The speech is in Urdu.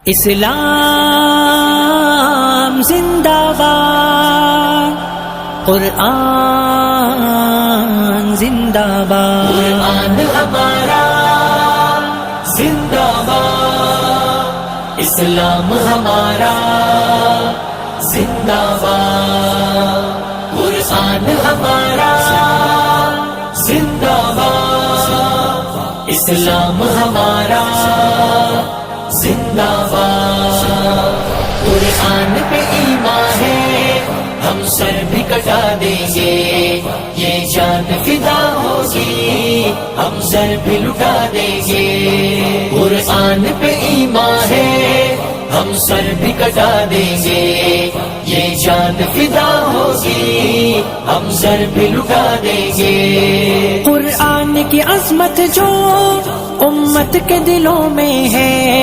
اسلام زندہ باد، قرآن زندہ باد، قرآن ہمارا زندہ باد، اسلام ہمارا زندہ باد، قرآن ہمارا زندہ باد، اسلام ہمارا زندہ باد، قرآن پہ ایمان ہے ہم سر بھی کٹا دیں گے، یہ جان فدا ہوگی ہم سر بھی لٹا دیں گے، قرآن پہ ایمان ہے ہم سر بھی کٹا دیں گے، یہ جان فدا ہوگی ہم سر بھی لٹا دیں گے، قرآن کی عظمت جو امت کے دلوں میں ہے،